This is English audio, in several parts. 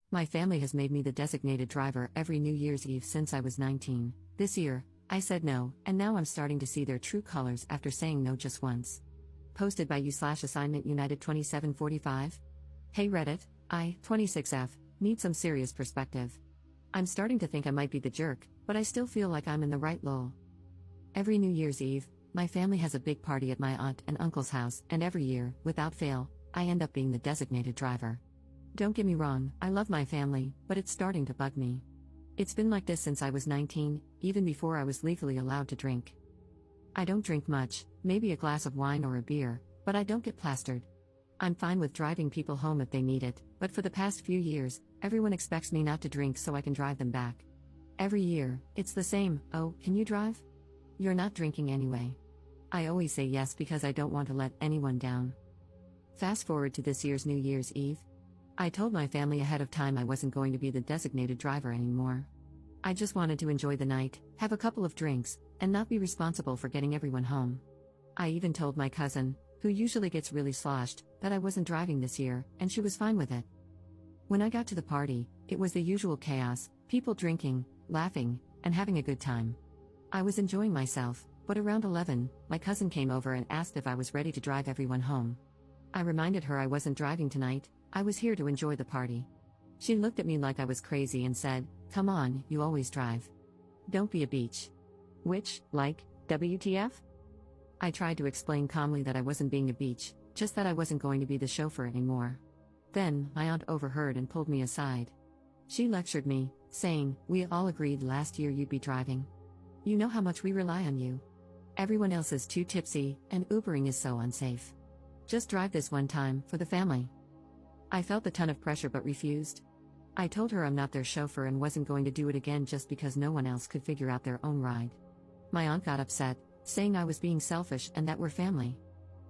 My family has made me the designated driver every New Year's Eve since I was 19. This year, I said no, and now I'm starting to see their true colors after saying no just once. Posted by you/assignment United 2745. Hey Reddit, I, 26F, need some serious perspective. I'm starting to think I might be the jerk, but I still feel like I'm in the right lol. Every New Year's Eve, my family has a big party at my aunt and uncle's house, and every year, without fail, I end up being the designated driver. Don't get me wrong, I love my family, but it's starting to bug me. It's been like this since I was 19, even before I was legally allowed to drink. I don't drink much, maybe a glass of wine or a beer, but I don't get plastered. I'm fine with driving people home if they need it, but for the past few years, everyone expects me not to drink so I can drive them back. Every year, it's the same. Oh, can you drive? You're not drinking anyway. I always say yes because I don't want to let anyone down. Fast forward to this year's New Year's Eve. I told my family ahead of time I wasn't going to be the designated driver anymore. I just wanted to enjoy the night, have a couple of drinks, and not be responsible for getting everyone home. I even told my cousin, who usually gets really sloshed, that I wasn't driving this year, and she was fine with it. When I got to the party, it was the usual chaos, people drinking, laughing, and having a good time. I was enjoying myself, but around 11, my cousin came over and asked if I was ready to drive everyone home. I reminded her I wasn't driving tonight, I was here to enjoy the party. She looked at me like I was crazy and said, "Come on, you always drive. Don't be a beach." Which, like, WTF? I tried to explain calmly that I wasn't being a beach, just that I wasn't going to be the chauffeur anymore. Then, my aunt overheard and pulled me aside. She lectured me, saying, "We all agreed last year you'd be driving. You know how much we rely on you. Everyone else is too tipsy, and Ubering is so unsafe. Just drive this one time, for the family." I felt a ton of pressure but refused. I told her I'm not their chauffeur and wasn't going to do it again just because no one else could figure out their own ride. My aunt got upset, saying I was being selfish and that we're family.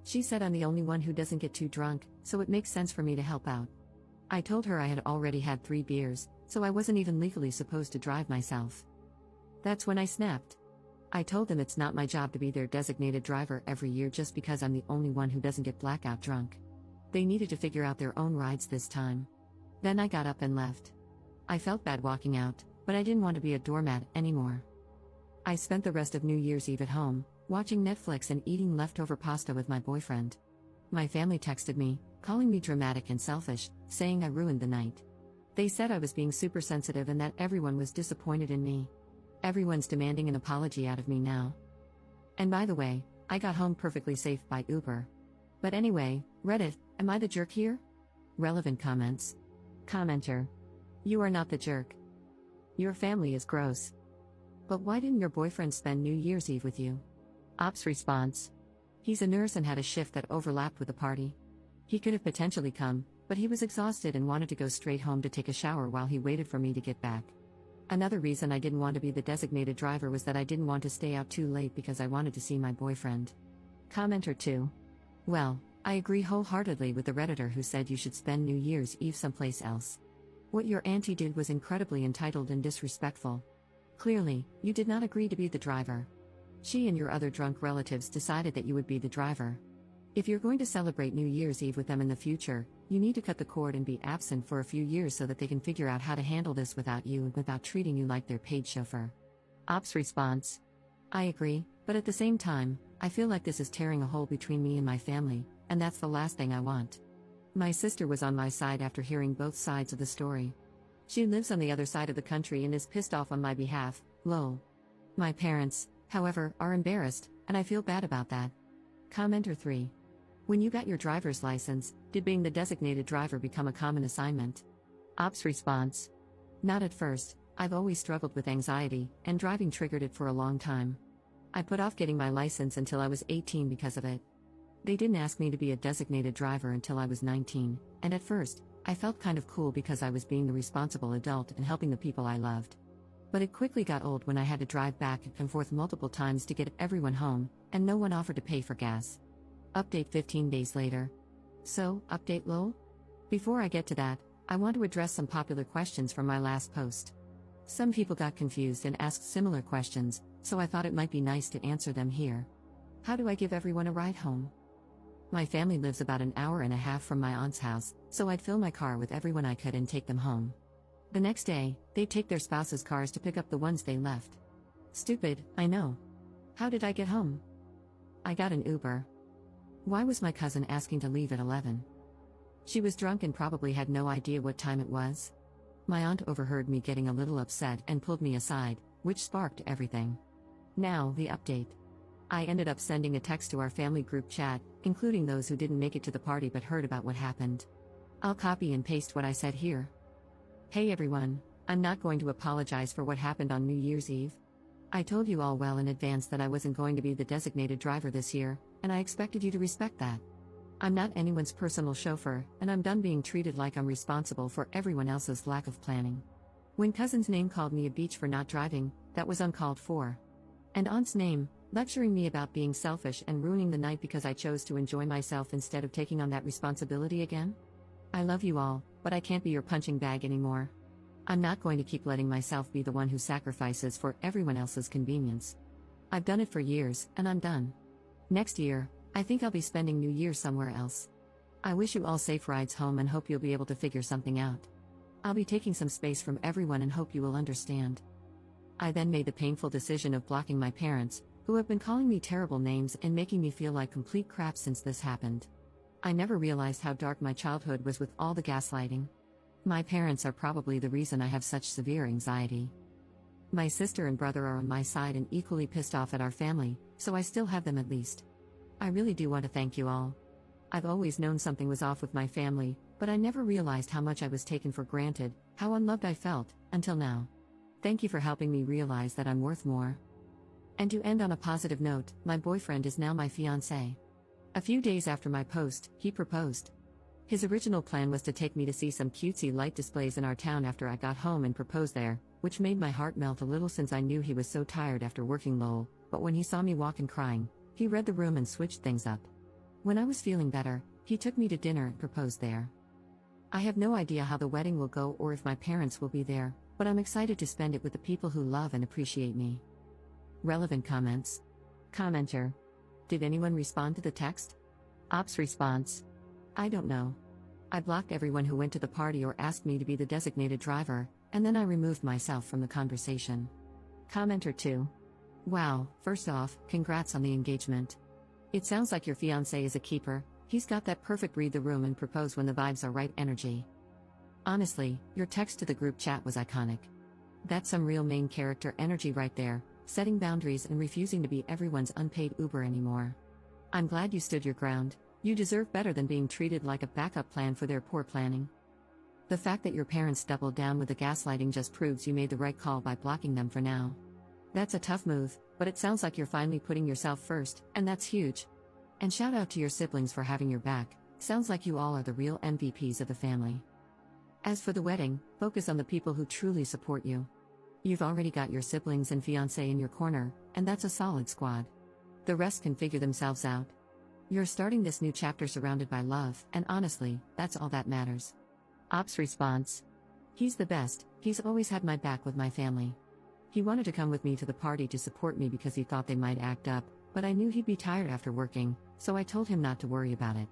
She said I'm the only one who doesn't get too drunk, so it makes sense for me to help out. I told her I had already had 3 beers, so I wasn't even legally supposed to drive myself. That's when I snapped. I told them it's not my job to be their designated driver every year just because I'm the only one who doesn't get blackout drunk. They needed to figure out their own rides this time. Then I got up and left. I felt bad walking out, but I didn't want to be a doormat anymore. I spent the rest of New Year's Eve at home, watching Netflix and eating leftover pasta with my boyfriend. My family texted me, calling me dramatic and selfish, saying I ruined the night. They said I was being super sensitive and that everyone was disappointed in me. Everyone's demanding an apology out of me now. And by the way, I got home perfectly safe by Uber. But anyway, Reddit, am I the jerk here? Relevant comments. Commenter. You are not the jerk. Your family is gross. But why didn't your boyfriend spend New Year's Eve with you? Ops response. He's a nurse and had a shift that overlapped with the party. He could have potentially come, but he was exhausted and wanted to go straight home to take a shower while he waited for me to get back. Another reason I didn't want to be the designated driver was that I didn't want to stay out too late because I wanted to see my boyfriend. Commenter 2. Well, I agree wholeheartedly with the Redditor who said you should spend New Year's Eve someplace else. What your auntie did was incredibly entitled and disrespectful. Clearly, you did not agree to be the driver. She and your other drunk relatives decided that you would be the driver. If you're going to celebrate New Year's Eve with them in the future, you need to cut the cord and be absent for a few years so that they can figure out how to handle this without you and without treating you like their paid chauffeur. Ops response. I agree, but at the same time, I feel like this is tearing a hole between me and my family, and that's the last thing I want. My sister was on my side after hearing both sides of the story. She lives on the other side of the country and is pissed off on my behalf, lol. My parents, however, are embarrassed, and I feel bad about that. Commenter 3. When you got your driver's license, did being the designated driver become a common assignment? Ops response. Not at first, I've always struggled with anxiety, and driving triggered it for a long time. I put off getting my license until I was 18 because of it. They didn't ask me to be a designated driver until I was 19, and at first, I felt kind of cool because I was being the responsible adult and helping the people I loved. But it quickly got old when I had to drive back and forth multiple times to get everyone home, and no one offered to pay for gas. Update 15 days later. So, update lol? Before I get to that, I want to address some popular questions from my last post. Some people got confused and asked similar questions, so I thought it might be nice to answer them here. How do I give everyone a ride home? My family lives about an hour and a half from my aunt's house, so I'd fill my car with everyone I could and take them home. The next day, they take their spouses' cars to pick up the ones they left. Stupid, I know. How did I get home? I got an Uber. Why was my cousin asking to leave at 11? She was drunk and probably had no idea what time it was. My aunt overheard me getting a little upset and pulled me aside, which sparked everything. Now, the update. I ended up sending a text to our family group chat, including those who didn't make it to the party but heard about what happened. I'll copy and paste what I said here. Hey everyone, I'm not going to apologize for what happened on New Year's Eve. I told you all well in advance that I wasn't going to be the designated driver this year, and I expected you to respect that. I'm not anyone's personal chauffeur, and I'm done being treated like I'm responsible for everyone else's lack of planning. When cousin's name called me a beach for not driving, that was uncalled for. And aunt's name, lecturing me about being selfish and ruining the night because I chose to enjoy myself instead of taking on that responsibility again? I love you all, but I can't be your punching bag anymore. I'm not going to keep letting myself be the one who sacrifices for everyone else's convenience. I've done it for years, and I'm done. Next year, I think I'll be spending New Year somewhere else. I wish you all safe rides home and hope you'll be able to figure something out. I'll be taking some space from everyone and hope you will understand. I then made the painful decision of blocking my parents, who have been calling me terrible names and making me feel like complete crap since this happened. I never realized how dark my childhood was with all the gaslighting. My parents are probably the reason I have such severe anxiety. My sister and brother are on my side and equally pissed off at our family, so I still have them at least. I really do want to thank you all. I've always known something was off with my family, but I never realized how much I was taken for granted, how unloved I felt, until now. Thank you for helping me realize that I'm worth more. And to end on a positive note, my boyfriend is now my fiancé. A few days after my post, he proposed. His original plan was to take me to see some cutesy light displays in our town after I got home and propose there, which made my heart melt a little since I knew he was so tired after working lol, but when he saw me walk and crying, he read the room and switched things up. When I was feeling better, he took me to dinner and proposed there. I have no idea how the wedding will go or if my parents will be there, but I'm excited to spend it with the people who love and appreciate me. Relevant comments. Commenter. Did anyone respond to the text? Ops response. I don't know. I blocked everyone who went to the party or asked me to be the designated driver, and then I removed myself from the conversation. Commenter 2. Wow, first off, congrats on the engagement. It sounds like your fiancé is a keeper, he's got that perfect read the room and propose when the vibes are right energy. Honestly, your text to the group chat was iconic. That's some real main character energy right there, setting boundaries and refusing to be everyone's unpaid Uber anymore. I'm glad you stood your ground, you deserve better than being treated like a backup plan for their poor planning. The fact that your parents doubled down with the gaslighting just proves you made the right call by blocking them for now. That's a tough move, but it sounds like you're finally putting yourself first, and that's huge. And shout out to your siblings for having your back, sounds like you all are the real MVPs of the family. As for the wedding, focus on the people who truly support you. You've already got your siblings and fiancé in your corner, and that's a solid squad. The rest can figure themselves out. You're starting this new chapter surrounded by love, and honestly, that's all that matters. Ops response. He's the best, he's always had my back with my family. He wanted to come with me to the party to support me because he thought they might act up, but I knew he'd be tired after working, so I told him not to worry about it.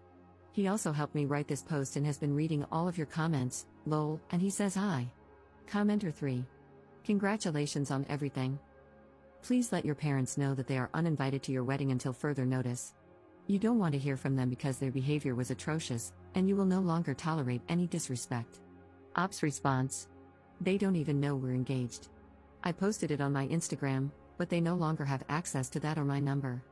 He also helped me write this post and has been reading all of your comments, lol, and he says hi. Commenter 3. Congratulations on everything. Please let your parents know that they are uninvited to your wedding until further notice. You don't want to hear from them because their behavior was atrocious, and you will no longer tolerate any disrespect. Ops response. They don't even know we're engaged. I posted it on my Instagram, but they no longer have access to that or my number.